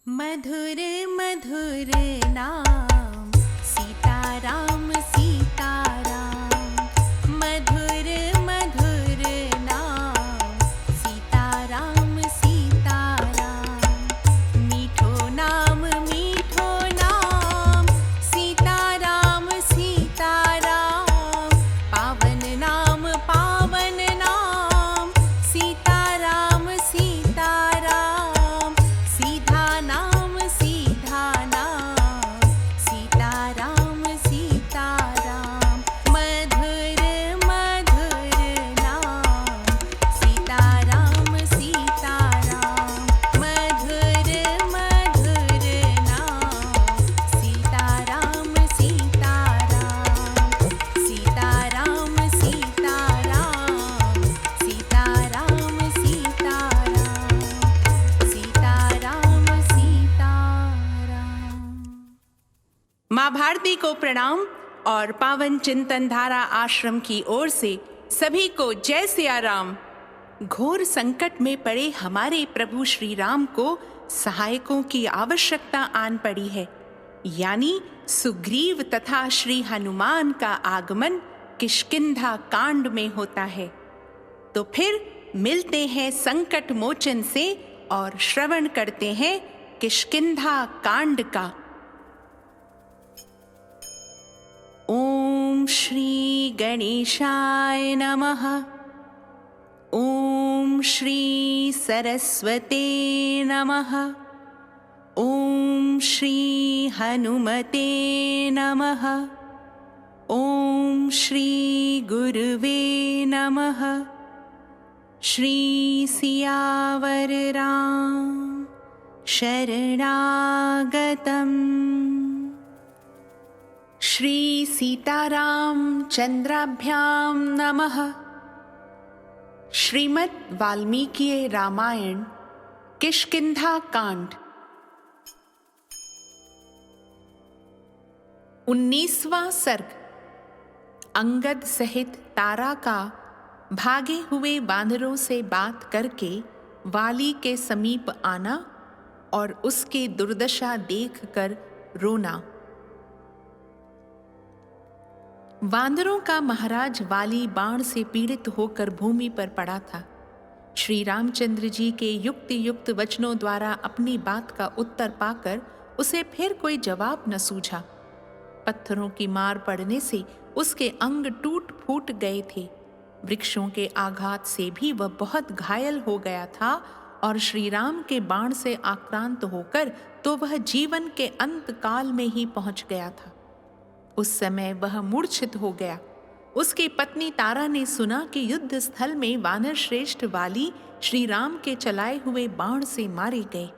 मधुर मधुर नाम सीताराम सीताराम। मधुर मधुर नाम सीताराम सीताराम। मीठो नाम सीताराम सीताराम। पावन नाम सीताराम सीताराम। सीधा नाम सीताराम सीताराम। मधुर मधुर नाम सीताराम सीताराम। मधुर मधुर नाम सीताराम सीताराम। सीताराम सीताराम। सीताराम सीताराम। सीताराम सीताराम। माँ भारती को प्रणाम और पावन चिंतन धारा आश्रम की ओर से सभी को जय सिया राम। घोर संकट में पड़े हमारे प्रभु श्री राम को सहायकों की आवश्यकता आन पड़ी है, यानी सुग्रीव तथा श्री हनुमान का आगमन किष्किंधा कांड में होता है। तो फिर मिलते हैं संकट मोचन से और श्रवण करते हैं किष्किंधा कांड का। ओम श्री गणेशाय नमः। ओम श्री सरस्वते नमः। ओम श्री हनुमते नमः। ओम श्री गुरुवे नमः। श्री सियावर राम शरणागतम्। श्री सीताराम चंद्राभ्याम नमः। श्रीमद् वाल्मीकि रामायण किष्किंधा कांड। 19वां सर्ग। अंगद सहित तारा का भागे हुए बानरों से बात करके वाली के समीप आना और उसकी दुर्दशा देखकर रोना। वानरों का महाराज वाली बाण से पीड़ित होकर भूमि पर पड़ा था। श्री रामचंद्र जी के युक्ति युक्त वचनों द्वारा अपनी बात का उत्तर पाकर उसे फिर कोई जवाब न सूझा। पत्थरों की मार पड़ने से उसके अंग टूट फूट गए थे। वृक्षों के आघात से भी वह बहुत घायल हो गया था और श्री राम के बाण से आक्रांत होकर तो वह जीवन के अंत काल में ही पहुंच गया था। उस समय वह मूर्छित हो गया। उसकी पत्नी तारा ने सुना कि युद्ध स्थल में वानर श्रेष्ठ वाली श्री राम के चलाए हुए बाण से मारे गए।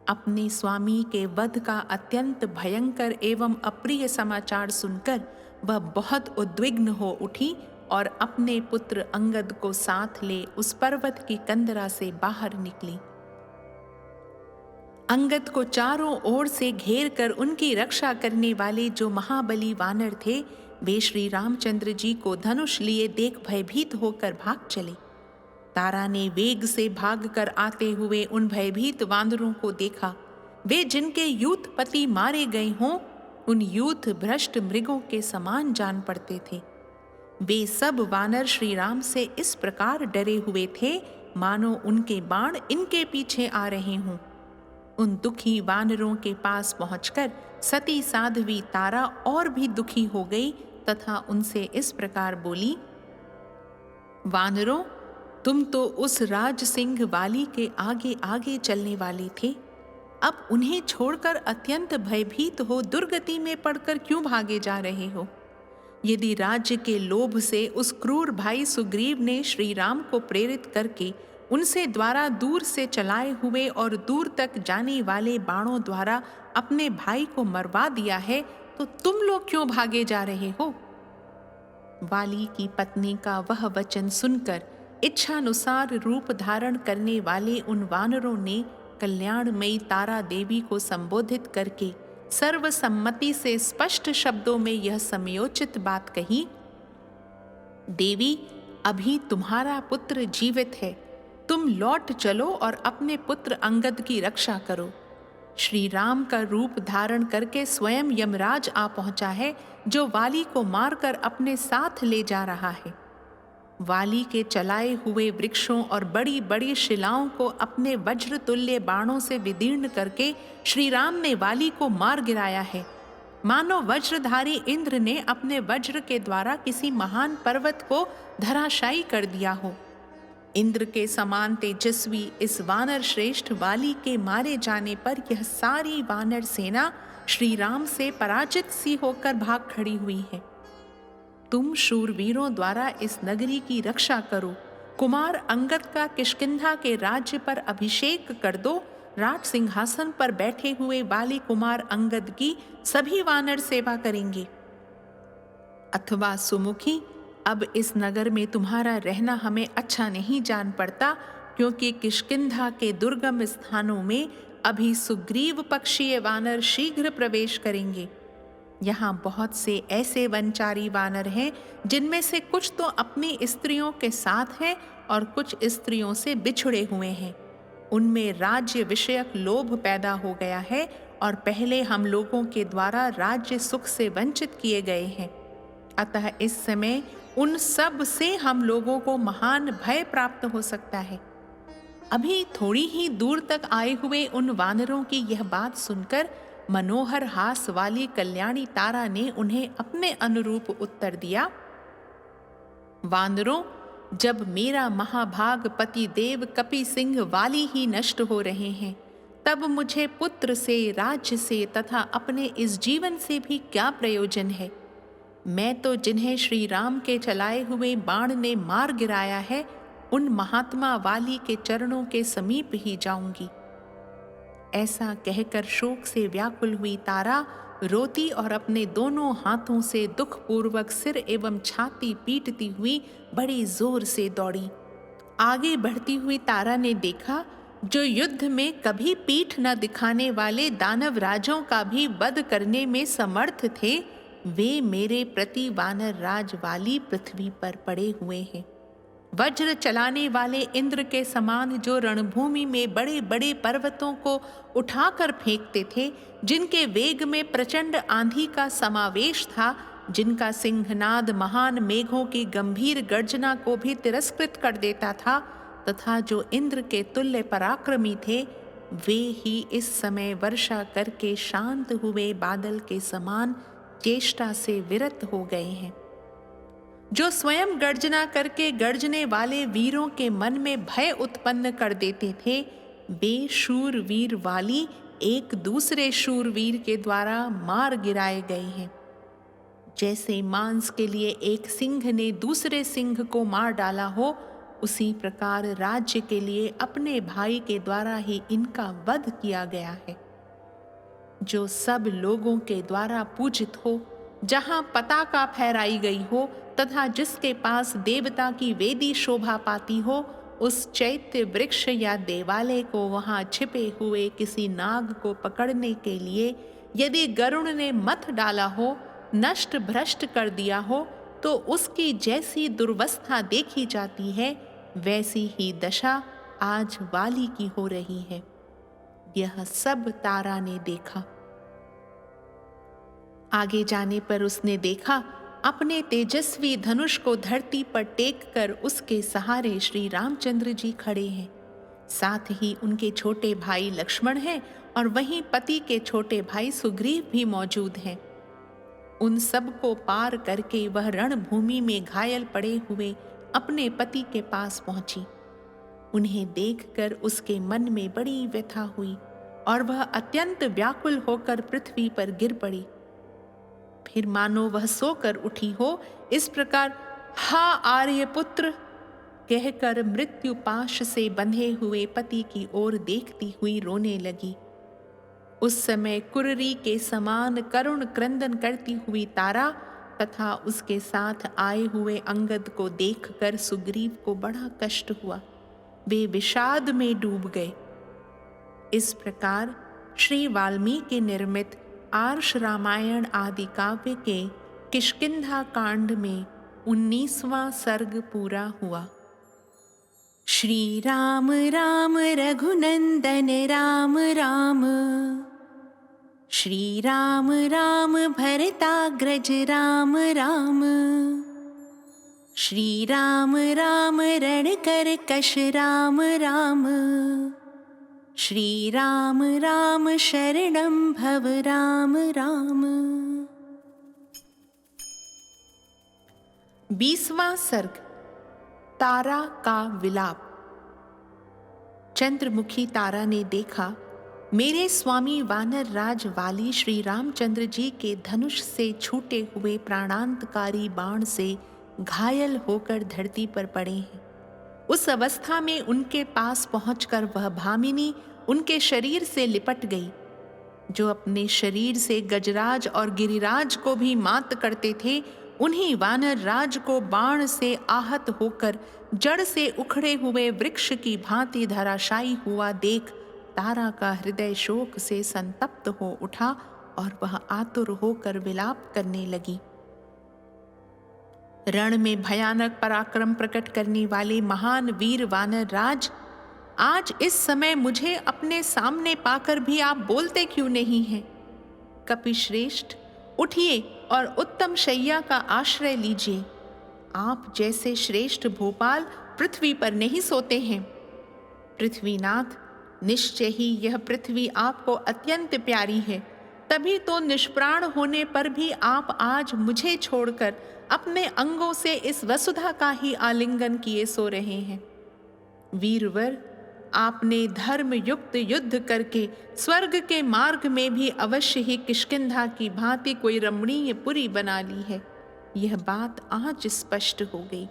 अपने स्वामी के वध का अत्यंत भयंकर एवं अप्रिय समाचार सुनकर वह बहुत उद्विग्न हो उठी और अपने पुत्र अंगद को साथ ले उस पर्वत की कंदरा से बाहर निकली। अंगद को चारों ओर से घेर कर उनकी रक्षा करने वाले जो महाबली वानर थे, वे श्री रामचंद्र जी को धनुष लिए देख भयभीत होकर भाग चले। तारा ने वेग से भागकर आते हुए उन भयभीत वानरों को देखा। वे जिनके यूथपति मारे गए हों, उन यूथ भ्रष्ट मृगों के समान जान पड़ते थे। वे सब वानर श्री राम से इस प्रकार डरे हुए थे मानो उनके बाण इनके पीछे आ रहे हों। उन दुखी वानरों के पास पहुंचकर सती साध्वी तारा और भी दुखी हो गई तथा उनसे इस प्रकार बोली, वानरों, तुम तो उस राज सिंह वाली के आगे आगे चलने वाले थे। अब उन्हें छोड़कर अत्यंत भयभीत हो दुर्गति में पड़कर क्यों भागे जा रहे हो? यदि राज्य के लोभ से उस क्रूर भाई सुग्रीव ने श्री राम को प्रेरित करके उनसे द्वारा दूर से चलाए हुए और दूर तक जाने वाले बाणों द्वारा अपने भाई को मरवा दिया है, तो तुम लोग क्यों भागे जा रहे हो? वाली की पत्नी का वह वचन सुनकर इच्छानुसार रूप धारण करने वाले उन वानरों ने कल्याणमयी तारा देवी को संबोधित करके सर्वसम्मति से स्पष्ट शब्दों में यह समयोचित बात कही, देवी, अभी तुम्हारा पुत्र जीवित है। तुम लौट चलो और अपने पुत्र अंगद की रक्षा करो। श्री राम का रूप धारण करके स्वयं यमराज आ पहुंचा है, जो वाली को मारकर अपने साथ ले जा रहा है। वाली के चलाए हुए वृक्षों और बड़ी बड़ी शिलाओं को अपने वज्र तुल्य बाणों से विदीर्ण करके श्री राम ने वाली को मार गिराया है, मानो वज्रधारी इंद्र ने अपने वज्र के द्वारा किसी महान पर्वत को धराशायी कर दिया हो। इंद्र के समान तेजस्वी इस वानर श्रेष्ठ वाली के मारे जाने पर यह सारी वानर सेना श्री राम से पराजित सी होकर भाग खड़ी हुई है। तुम शूरवीरों द्वारा इस नगरी की रक्षा करो, कुमार अंगद का किष्किंधा के राज्य पर अभिषेक कर दो। राज सिंहासन पर बैठे हुए वाली कुमार अंगद की सभी वानर सेवा करेंगे। अथवा सुमुखी, अब इस नगर में तुम्हारा रहना हमें अच्छा नहीं जान पड़ता, क्योंकि किष्किंधा के दुर्गम स्थानों में अभी सुग्रीव पक्षीय वानर शीघ्र प्रवेश करेंगे। यहाँ बहुत से ऐसे वनचारी वानर हैं जिनमें से कुछ तो अपनी स्त्रियों के साथ हैं और कुछ स्त्रियों से बिछुड़े हुए हैं। उनमें राज्य विषयक लोभ पैदा हो गया है और पहले हम लोगों के द्वारा राज्य सुख से वंचित किए गए हैं। अतः इस समय उन सब से हम लोगों को महान भय प्राप्त हो सकता है। अभी थोड़ी ही दूर तक आए हुए उन वानरों की यह बात सुनकर मनोहर हास वाली कल्याणी तारा ने उन्हें अपने अनुरूप उत्तर दिया। वानरों, जब मेरा महाभाग पति देव कपि सिंह वाली ही नष्ट हो रहे हैं, तब मुझे पुत्र से, राज्य से तथा अपने इस जीवन से भी क्या प्रयोजन है। मैं तो जिन्हें श्री राम के चलाए हुए बाण ने मार गिराया है, उन महात्मा वाली के चरणों के समीप ही जाऊंगी। ऐसा कहकर शोक से व्याकुल हुई तारा रोती और अपने दोनों हाथों से दुखपूर्वक सिर एवं छाती पीटती हुई बड़ी जोर से दौड़ी। आगे बढ़ती हुई तारा ने देखा, जो युद्ध में कभी पीठ न दिखाने वाले दानव राजों का भी वध करने में समर्थ थे, वे मेरे प्रति वानर राज वाली पृथ्वी पर पड़े हुए हैं। वज्र चलाने वाले इंद्र के समान जो रणभूमि में बड़े बड़े पर्वतों को उठाकर फेंकते थे, जिनके वेग में प्रचंड आंधी का समावेश था, जिनका सिंहनाद महान मेघों की गंभीर गर्जना को भी तिरस्कृत कर देता था, तथा जो इंद्र के तुल्य पराक्रमी थे, वे ही इस समय वर्षा करके शांत हुए बादल के समान चेष्टा से विरत हो गए हैं। जो स्वयं गर्जना करके गर्जने वाले वीरों के मन में भय उत्पन्न कर देते थे, वे शूरवीर वाली एक दूसरे शूरवीर के द्वारा मार गिराए गए हैं। जैसे मांस के लिए एक सिंह ने दूसरे सिंह को मार डाला हो, उसी प्रकार राज्य के लिए अपने भाई के द्वारा ही इनका वध किया गया है। जो सब लोगों के द्वारा पूजित हो, जहाँ पताका फहराई गई हो तथा जिसके पास देवता की वेदी शोभा पाती हो, उस चैत्य वृक्ष या देवालय को वहाँ छिपे हुए किसी नाग को पकड़ने के लिए यदि गरुड़ ने मत डाला हो, नष्ट भ्रष्ट कर दिया हो, तो उसकी जैसी दुर्वस्था देखी जाती है, वैसी ही दशा आज वाली की हो रही है। यह सब तारा ने देखा। आगे जाने पर उसने देखा, अपने तेजस्वी धनुष को धरती पर टेक कर उसके सहारे श्री रामचंद्र जी खड़े हैं। साथ ही उनके छोटे भाई लक्ष्मण हैं और वहीं पति के छोटे भाई सुग्रीव भी मौजूद हैं। उन सब को पार करके वह रणभूमि में घायल पड़े हुए अपने पति के पास पहुंची। उन्हें देखकर उसके मन में बड़ी व्यथा हुई और वह अत्यंत व्याकुल होकर पृथ्वी पर गिर पड़ी। फिर मानो वह सोकर उठी हो, इस प्रकार हा आर्यपुत्र कहकर मृत्यु पाश से बंधे हुए पति की ओर देखती हुई रोने लगी। उस समय कुररी के समान करुण क्रंदन करती हुई तारा तथा उसके साथ आए हुए अंगद को देखकर सुग्रीव को बड़ा कष्ट हुआ। वे विषाद में डूब गए। इस प्रकार श्री वाल्मीकि निर्मित आर्ष रामायण आदि काव्य के किष्किंधा कांड में 19वां सर्ग पूरा हुआ। श्री राम राम रघुनंदन राम राम। श्री राम राम भरताग्रज राम राम। श्री राम राम रणकर कश राम राम। श्री राम राम शरणं भव राम राम। 20वां सर्ग तारा का विलाप। चंद्रमुखी तारा ने देखा मेरे स्वामी वानर राज वाली श्री रामचंद्र जी के धनुष से छूटे हुए प्राणांतकारी बाण से घायल होकर धरती पर पड़े हैं। उस अवस्था में उनके पास पहुंचकर वह भामिनी उनके शरीर से लिपट गई। जो अपने शरीर से गजराज और गिरिराज को भी मात करते थे, उन्हीं वानर राज को बाण से आहत होकर जड़ से उखड़े हुए वृक्ष की भांति धराशायी हुआ देख तारा का हृदय शोक से संतप्त हो उठा और वह आतुर होकर विलाप करने लगी। रण में भयानक पराक्रम प्रकट करने वाले महान वीर वानर राज, आज इस समय मुझे अपने सामने पाकर भी आप बोलते क्यों नहीं हैं? कपिश्रेष्ठ, उठिए और उत्तम शैया का आश्रय लीजिए। आप जैसे श्रेष्ठ भोपाल पृथ्वी पर नहीं सोते हैं। पृथ्वीनाथ, निश्चय ही यह पृथ्वी आपको अत्यंत प्यारी है, तभी तो निष्प्राण होने पर भी आप आज मुझे छोड़कर अपने अंगों से इस वसुधा का ही आलिंगन किए सो रहे हैं। वीरवर, आपने धर्म युक्त युद्ध करके स्वर्ग के मार्ग में भी अवश्य ही किष्किंधा की भांति कोई रमणीय पुरी बना ली है। यह बात आज स्पष्ट हो गई,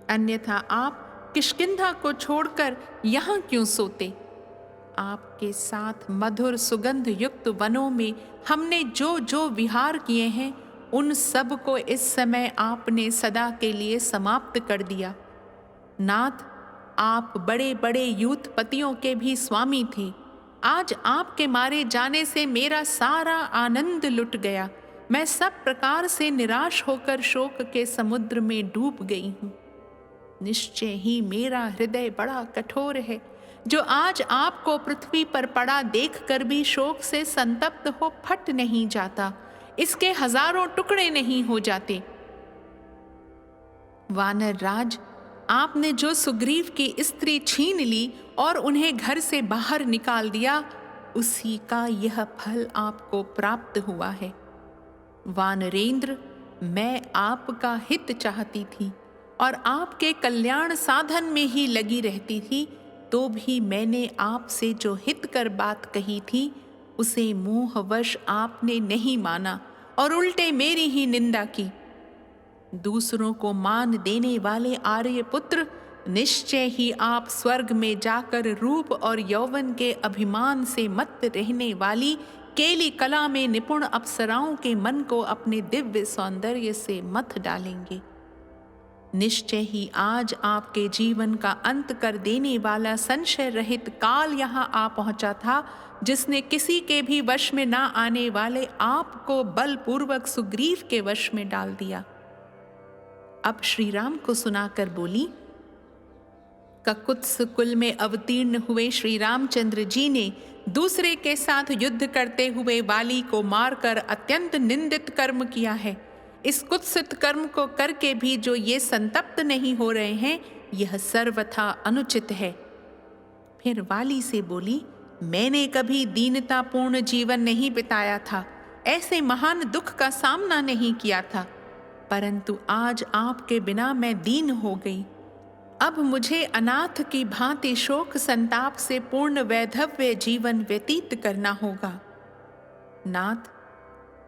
अन्यथा आप किष्किंधा को छोड़कर यहाँ क्यों सोते? आपके साथ मधुर सुगंध युक्त वनों में हमने जो जो विहार किए हैं, उन सब को इस समय आपने सदा के लिए समाप्त कर दिया। नाथ, आप बड़े बड़े यूथपतियों के भी स्वामी थे। आज आपके मारे जाने से मेरा सारा आनंद लुट गया। मैं सब प्रकार से निराश होकर शोक के समुद्र में डूब गई हूँ। निश्चय ही मेरा हृदय बड़ा कठोर है, जो आज आपको पृथ्वी पर पड़ा देखकर भी शोक से संतप्त हो फट नहीं जाता, इसके हजारों टुकड़े नहीं हो जाते। वानर राज, आपने जो सुग्रीव की स्त्री छीन ली और उन्हें घर से बाहर निकाल दिया, उसी का यह फल आपको प्राप्त हुआ है। वानरेंद्र, मैं आपका हित चाहती थी और आपके कल्याण साधन में ही लगी रहती थी, तो भी मैंने आपसे जो हितकर बात कही थी, उसे मोहवश आपने नहीं माना और उल्टे मेरी ही निंदा की। दूसरों को मान देने वाले आर्यपुत्र, निश्चय ही आप स्वर्ग में जाकर रूप और यौवन के अभिमान से मत रहने वाली केली कला में निपुण अप्सराओं के मन को अपने दिव्य सौंदर्य से मथ डालेंगे। निश्चय ही आज आपके जीवन का अंत कर देने वाला संशय रहित काल यहाँ आ पहुंचा था, जिसने किसी के भी वश में ना आने वाले आपको बलपूर्वक सुग्रीव के वश में डाल दिया। अब श्री राम को सुनाकर बोली, ककुत्स कुल में अवतीर्ण हुए श्री रामचंद्र जी ने दूसरे के साथ युद्ध करते हुए वाली को मारकर अत्यंत निंदित कर्म किया है। इस कुत्सित कर्म को करके भी जो ये संतप्त नहीं हो रहे हैं, यह सर्वथा अनुचित है। फिर वाली से बोली, मैंने कभी दीनतापूर्ण जीवन नहीं बिताया था, ऐसे महान दुख का सामना नहीं किया था, परंतु आज आपके बिना मैं दीन हो गई। अब मुझे अनाथ की भांति शोक संताप से पूर्ण वैधव्य जीवन व्यतीत करना होगा। नाथ,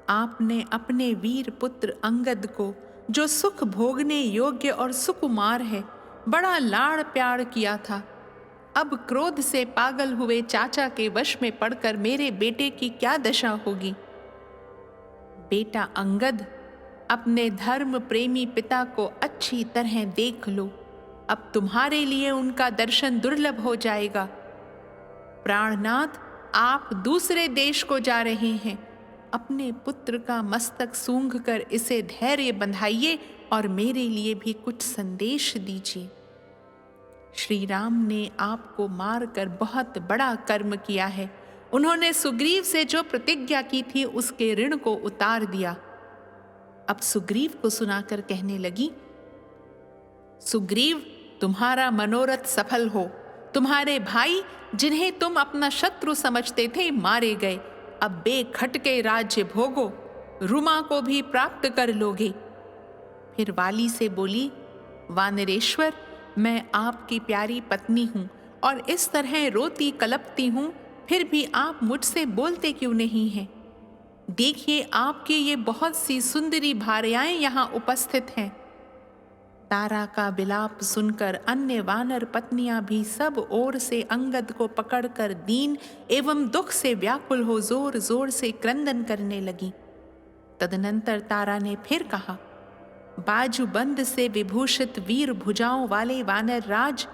आपने अपने वीर पुत्र अंगद को, जो सुख भोगने योग्य और सुकुमार है, बड़ा लाड़ प्यार किया था। अब क्रोध से पागल हुए चाचा के वश में पड़कर मेरे बेटे की क्या दशा होगी? बेटा अंगद, अपने धर्म प्रेमी पिता को अच्छी तरह देख लो, अब तुम्हारे लिए उनका दर्शन दुर्लभ हो जाएगा। प्राणनाथ, आप दूसरे देश को जा रहे हैं, अपने पुत्र का मस्तक सूंघ कर इसे धैर्य बंधाइए और मेरे लिए भी कुछ संदेश दीजिए। श्री राम ने आपको मारकर बहुत बड़ा कर्म किया है, उन्होंने सुग्रीव से जो प्रतिज्ञा की थी उसके ऋण को उतार दिया। अब सुग्रीव को सुनाकर कहने लगी, सुग्रीव, तुम्हारा मनोरथ सफल हो। तुम्हारे भाई जिन्हें तुम अपना शत्रु समझते थे मारे गए। अब बेखटके राज्य भोगो, रुमा को भी प्राप्त कर लोगे। फिर वाली से बोली, वानरेश्वर, मैं आपकी प्यारी पत्नी हूं और इस तरह रोती कलपती हूं, फिर भी आप मुझसे बोलते क्यों नहीं हैं? देखिए, आपकी ये बहुत सी सुंदरी भार्याएं यहाँ उपस्थित हैं। तारा का विलाप सुनकर अन्य वानर पत्नियां भी सब ओर से अंगद को पकड़कर दीन एवं दुख से व्याकुल हो जोर जोर से क्रंदन करने लगी। तदनंतर तारा ने फिर कहा, बाजूबंद से विभूषित वीर भुजाओं वाले वानर राज,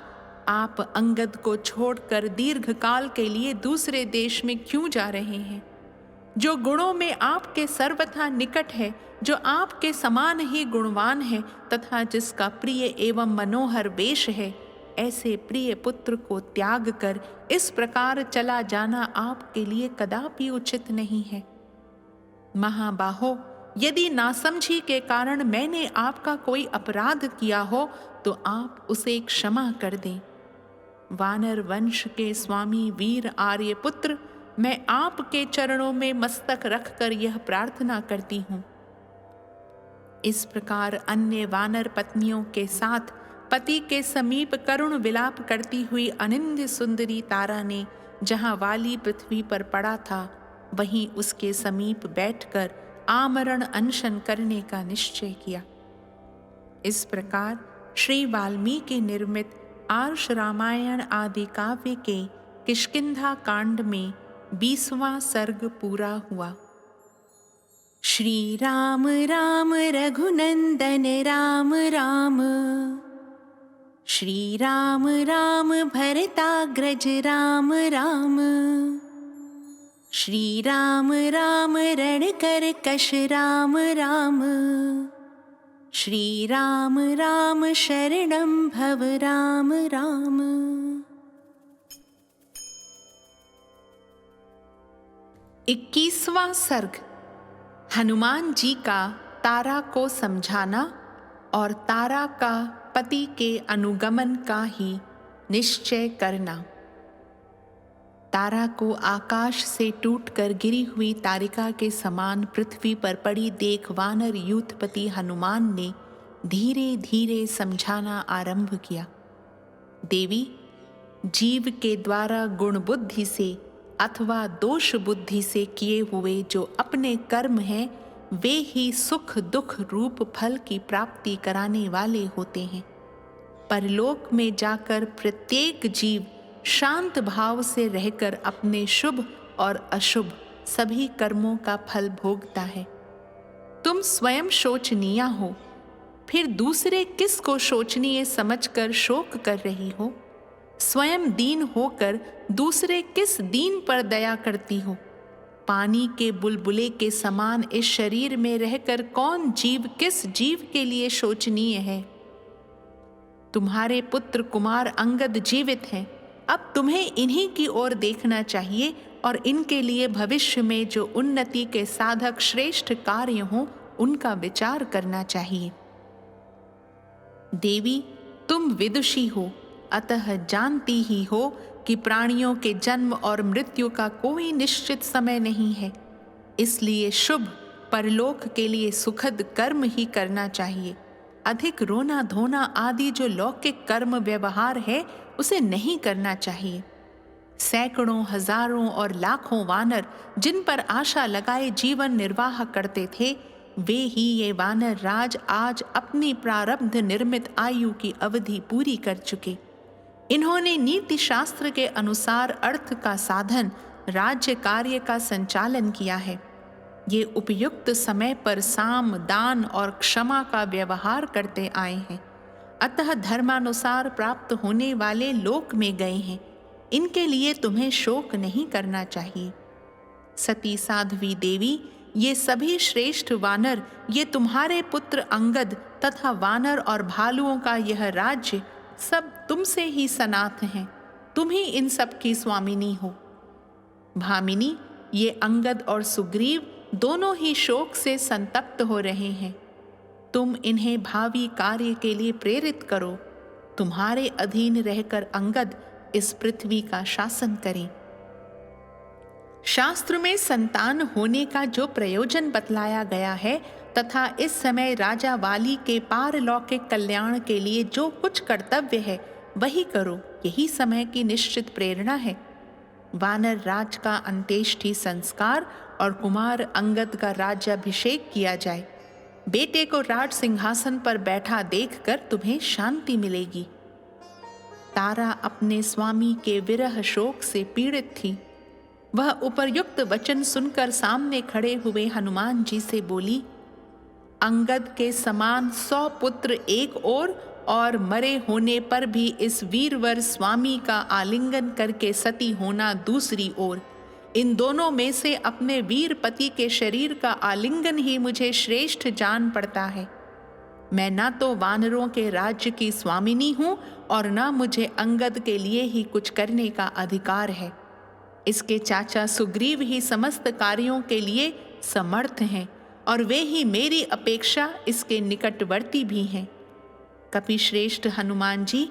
आप अंगद को छोड़कर दीर्घ काल के लिए दूसरे देश में क्यों जा रहे हैं? जो गुणों में आपके सर्वथा निकट है, जो आपके समान ही गुणवान है तथा जिसका प्रिय एवं मनोहर वेश है, ऐसे प्रिय पुत्र को त्याग कर इस प्रकार चला जाना आपके लिए कदापि उचित नहीं है। महाबाहो, यदि नासमझी के कारण मैंने आपका कोई अपराध किया हो तो आप उसे क्षमा कर दें। वानर वंश के स्वामी वीर आर्यपुत्र, मैं आपके चरणों में मस्तक रखकर यह प्रार्थना करती हूँ। इस प्रकार अन्य वानर पत्नियों के साथ पति के समीप करुण विलाप करती हुई अनिंद्य सुंदरी तारा ने जहाँ वाली पृथ्वी पर पड़ा था वहीं उसके समीप बैठकर आमरण अनशन करने का निश्चय किया। इस प्रकार श्री वाल्मीकि निर्मित आर्ष रामायण आदि काव्य के किष्किंधा कांड में 20वां सर्ग पूरा हुआ। श्री राम राम रघुनंदन राम राम, श्री राम राम भरताग्रज राम राम, श्री राम राम रणकरकश राम राम, श्री राम राम शरणं भव राम राम। 21वां सर्ग हनुमान जी का तारा को समझाना और तारा का पति के अनुगमन का ही निश्चय करना। तारा को आकाश से टूटकर गिरी हुई तारिका के समान पृथ्वी पर पड़ी देख वानर यूथपति हनुमान ने धीरे धीरे समझाना आरंभ किया। देवी, जीव के द्वारा गुण बुद्धि से अथवा दोष बुद्धि से किए हुए जो अपने कर्म हैं, वे ही सुख दुख रूप फल की प्राप्ति कराने वाले होते हैं। परलोक में जाकर प्रत्येक जीव शांत भाव से रहकर अपने शुभ और अशुभ सभी कर्मों का फल भोगता है। तुम स्वयं शोचनीय हो, फिर दूसरे किस को शोचनीय समझकर शोक कर रही हो? स्वयं दीन होकर दूसरे किस दीन पर दया करती हो? पानी के बुलबुले के समान इस शरीर में रहकर कौन जीव किस जीव के लिए शोचनीय है? तुम्हारे पुत्र कुमार अंगद जीवित हैं, अब तुम्हें इन्हीं की ओर देखना चाहिए और इनके लिए भविष्य में जो उन्नति के साधक श्रेष्ठ कार्य हों उनका विचार करना चाहिए। देवी, तुम विदुषी हो, अतः जानती ही हो कि प्राणियों के जन्म और मृत्यु का कोई निश्चित समय नहीं है। इसलिए शुभ परलोक के लिए सुखद कर्म ही करना चाहिए। अधिक रोना धोना आदि जो लौकिक कर्म व्यवहार है उसे नहीं करना चाहिए। सैकड़ों हजारों और लाखों वानर जिन पर आशा लगाए जीवन निर्वाह करते थे, वे ही ये वानर राज आज अपनी प्रारब्ध निर्मित आयु की अवधि पूरी कर चुके। इन्होंने नीति शास्त्र के अनुसार अर्थ का साधन राज्य कार्य का संचालन किया है। ये उपयुक्त समय पर साम दान और क्षमा का व्यवहार करते आए हैं, अतः धर्मानुसार प्राप्त होने वाले लोक में गए हैं। इनके लिए तुम्हें शोक नहीं करना चाहिए। सती साध्वी देवी, ये सभी श्रेष्ठ वानर, ये तुम्हारे पुत्र अंगद तथा वानर और भालुओं का यह राज्य सब तुमसे ही सनाथ हैं। तुम ही इन सब की स्वामिनी हो। भामिनी, ये अंगद और सुग्रीव दोनों ही शोक से संतप्त हो रहे हैं। तुम इन्हें भावी कार्य के लिए प्रेरित करो। तुम्हारे अधीन रहकर अंगद इस पृथ्वी का शासन करें। शास्त्र में संतान होने का जो प्रयोजन बतलाया गया है तथा इस समय राजा वाली के पारलौकिक कल्याण के लिए जो कुछ कर्तव्य है वही करो, यही समय की निश्चित प्रेरणा है। वानर राज का अंत्येष्टि संस्कार और कुमार अंगद का राज्याभिषेक किया जाए। बेटे को राज सिंहासन पर बैठा देखकर तुम्हें शांति मिलेगी। तारा अपने स्वामी के विरह शोक से पीड़ित थी। वह उपर्युक्त वचन सुनकर सामने खड़े हुए हनुमान जी से बोली, अंगद के समान 100 पुत्र एक ओर और मरे होने पर भी इस वीरवर स्वामी का आलिंगन करके सती होना दूसरी ओर, इन दोनों में से अपने वीर पति के शरीर का आलिंगन ही मुझे श्रेष्ठ जान पड़ता है। मैं ना तो वानरों के राज्य की स्वामिनी हूं और ना मुझे अंगद के लिए ही कुछ करने का अधिकार है। इसके चाचा सुग्रीव ही समस्त कार्यों के लिए समर्थ हैं और वे ही मेरी अपेक्षा इसके निकटवर्ती भी हैं। कपिश्रेष्ठ हनुमान जी,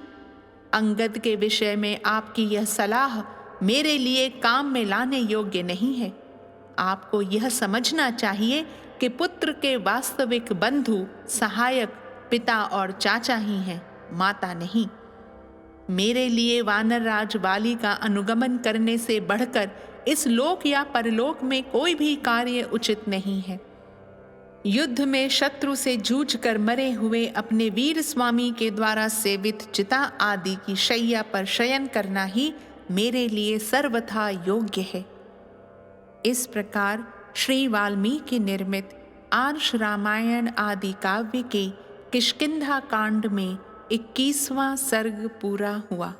अंगद के विषय में आपकी यह सलाह मेरे लिए काम में लाने योग्य नहीं है। आपको यह समझना चाहिए कि पुत्र के वास्तविक बंधु सहायक पिता और चाचा ही हैं, माता नहीं। मेरे लिए वानरराज वाली का अनुगमन करने से बढ़कर इस लोक या परलोक में कोई भी कार्य उचित नहीं है। युद्ध में शत्रु से जूझकर मरे हुए अपने वीर स्वामी के द्वारा सेवित चिता आदि की शैया पर शयन करना ही मेरे लिए सर्वथा योग्य है। इस प्रकार श्री वाल्मीकि निर्मित आर्ष रामायण आदि काव्य के किष्किंधा कांड में 21वां सर्ग पूरा हुआ।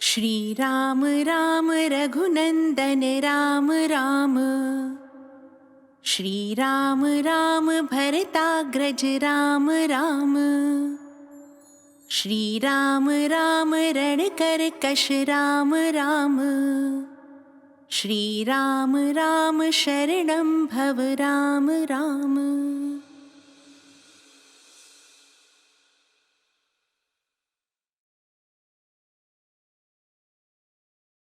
श्री राम राम रघुनंदन राम राम, श्री राम राम भरताग्रज राम राम, श्री राम राम रणकरकश राम राम, श्री राम राम शरणं भव राम राम।